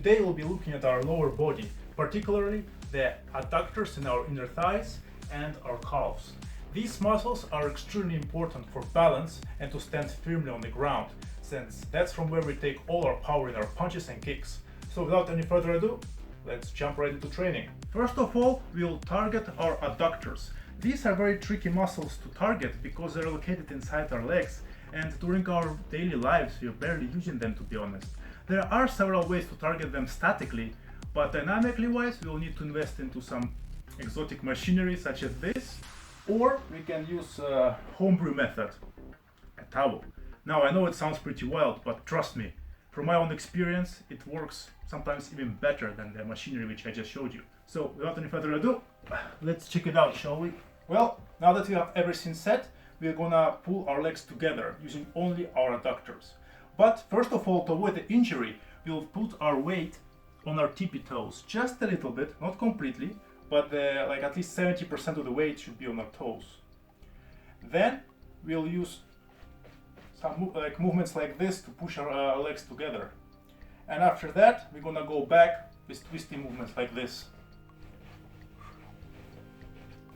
Today we'll be looking at our lower body, particularly the adductors in our inner thighs and our calves. These muscles are extremely important for balance and to stand firmly on the ground, since that's from where we take all our power in our punches and kicks. So without any further ado, let's jump right into training. First of all, we'll target our adductors. These are very tricky muscles to target because they're located inside our legs, and during our daily lives we're barely using them, to be honest. There are several ways to target them statically, but dynamically wise we'll need to invest into some exotic machinery such as this, or we can use a homebrew method, a towel. Now I know it sounds pretty wild, but trust me, from my own experience it works sometimes even better than the machinery which I just showed you. So without any further ado, let's check it out, shall we? Well, now that we have everything set, we're gonna pull our legs together using only our adductors. But first of all, to avoid the injury, we'll put our weight on our tippy toes, just a little bit, not completely, but like at least 70% of the weight should be on our toes. Then we'll use some movements like this to push our legs together. And after that, we're gonna go back with twisty movements like this.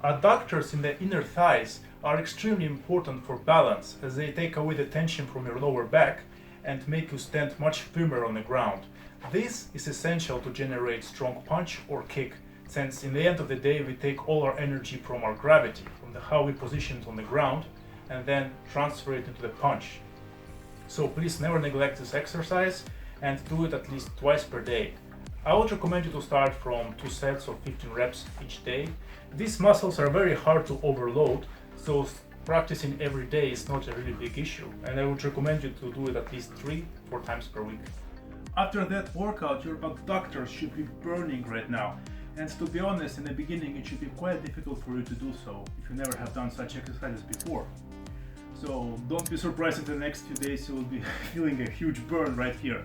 Adductors in the inner thighs are extremely important for balance, as they take away the tension from your lower back and make you stand much firmer on the ground. This is essential to generate strong punch or kick, since in the end of the day we take all our energy from our gravity, from how we position it on the ground, and then transfer it into the punch. So please never neglect this exercise and do it at least twice per day. I would recommend you to start from 2 sets of 15 reps each day. These muscles are very hard to overload, so practicing every day is not a really big issue, and I would recommend you to do it at least 3-4 times per week. After that workout, your adductors should be burning right now, and to be honest, in the beginning it should be quite difficult for you to do so if you never have done such exercises before. So don't be surprised if the next few days you will be feeling a huge burn right here.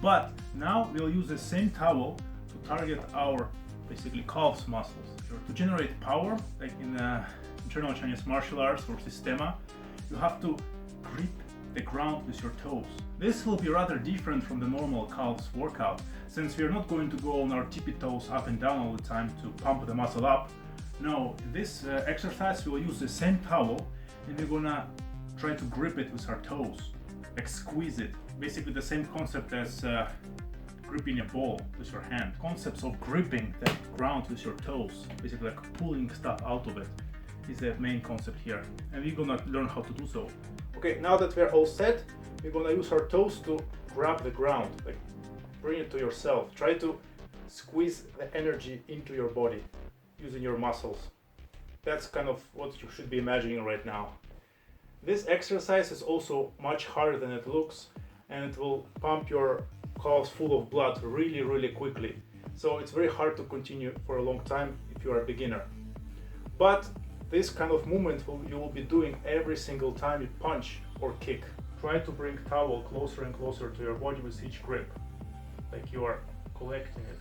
But now we'll use the same towel to target our basically calves muscles. To generate power, like in internal Chinese martial arts or Systema, you have to grip the ground with your toes. This will be rather different from the normal calves workout, since we are not going to go on our tippy toes up and down all the time to pump the muscle up. No, in this exercise we'll use the same towel and we're gonna try to grip it with our toes, like squeeze it. Basically the same concept as gripping a ball with your hand. Concepts of gripping the ground with your toes, basically like pulling stuff out of it, is the main concept here, and we're gonna learn how to do so. Okay, now that we're all set, we're gonna use our toes to grab the ground, like bring it to yourself. Try to squeeze the energy into your body using your muscles. That's kind of what you should be imagining right now. This exercise is also much harder than it looks, and it will pump your calves full of blood really quickly. So it's very hard to continue for a long time if you are a beginner. But this kind of movement you will be doing every single time you punch or kick. Try to bring towel closer and closer to your body with each grip, like you are collecting it.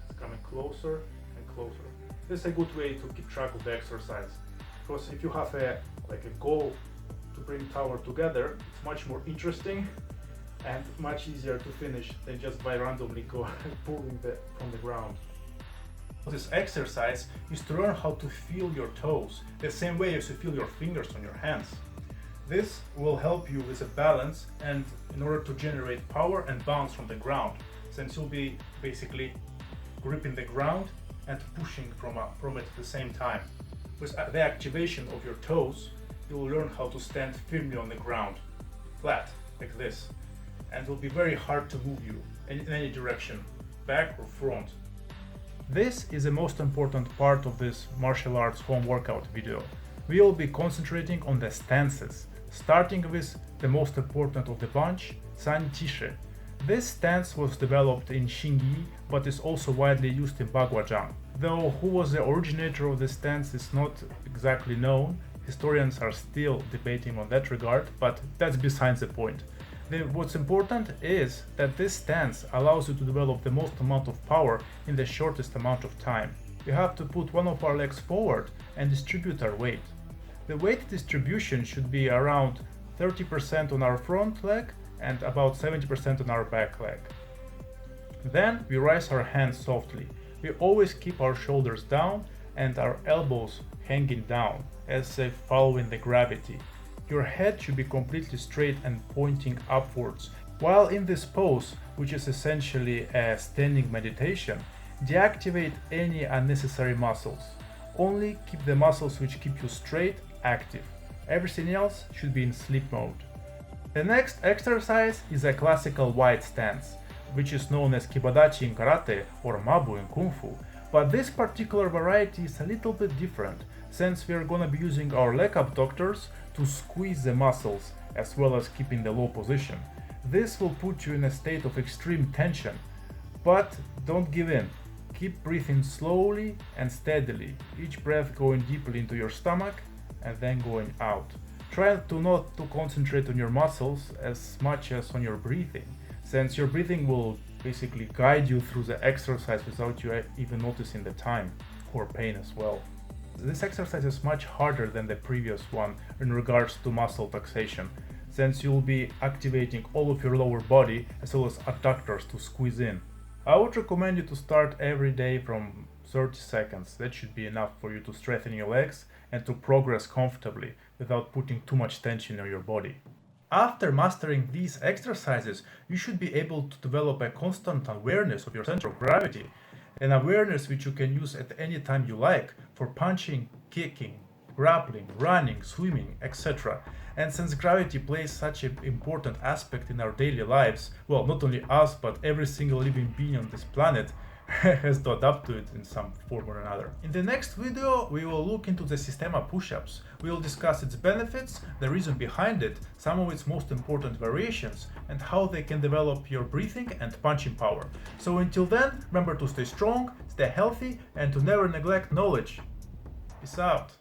It's coming closer and closer. This is a good way to keep track of the exercise, because if you have a goal to bring tower together, it's much more interesting and much easier to finish than just by randomly pulling from the ground. This exercise is to learn how to feel your toes, the same way as you feel your fingers on your hands. This will help you with a balance and in order to generate power and bounce from the ground, since you'll be basically gripping the ground and pushing from it at the same time. With the activation of your toes, you will learn how to stand firmly on the ground, flat, like this. And it will be very hard to move you in any direction, back or front. This is the most important part of this martial arts home workout video. We will be concentrating on the stances, starting with the most important of the bunch, San Tishe. This stance was developed in Xingyi, but is also widely used in Baguazhang. Though who was the originator of this stance is not exactly known, historians are still debating on that regard, but that's besides the point. What's important is that this stance allows you to develop the most amount of power in the shortest amount of time. We have to put one of our legs forward and distribute our weight. The weight distribution should be around 30% on our front leg and about 70% on our back leg. Then we raise our hands softly. We always keep our shoulders down and our elbows hanging down, as if following the gravity. Your head should be completely straight and pointing upwards. While in this pose, which is essentially a standing meditation, deactivate any unnecessary muscles. Only keep the muscles which keep you straight active. Everything else should be in sleep mode. The next exercise is a classical wide stance, which is known as kibadachi in karate or mabu in kung fu. But this particular variety is a little bit different, since we are gonna be using our leg abductors to squeeze the muscles as well as keeping the low position. This will put you in a state of extreme tension, but don't give in. Keep breathing slowly and steadily, each breath going deeply into your stomach and then going out. Try to not to concentrate on your muscles as much as on your breathing, since your breathing will basically guide you through the exercise without you even noticing the time or pain as well. This exercise is much harder than the previous one in regards to muscle taxation, since you'll be activating all of your lower body as well as adductors to squeeze in. I would recommend you to start every day from 30 seconds. That should be enough for you to strengthen your legs and to progress comfortably without putting too much tension on your body. After mastering these exercises, you should be able to develop a constant awareness of your center of gravity, an awareness which you can use at any time you like for punching, kicking, grappling, running, swimming, etc. And since gravity plays such an important aspect in our daily lives, well, not only us, but every single living being on this planet has to adapt to it in some form or another. In the next video, we will look into the Systema Push-Ups. We will discuss its benefits, the reason behind it, some of its most important variations, and how they can develop your breathing and punching power. So until then, remember to stay strong, stay healthy, and to never neglect knowledge. Peace out.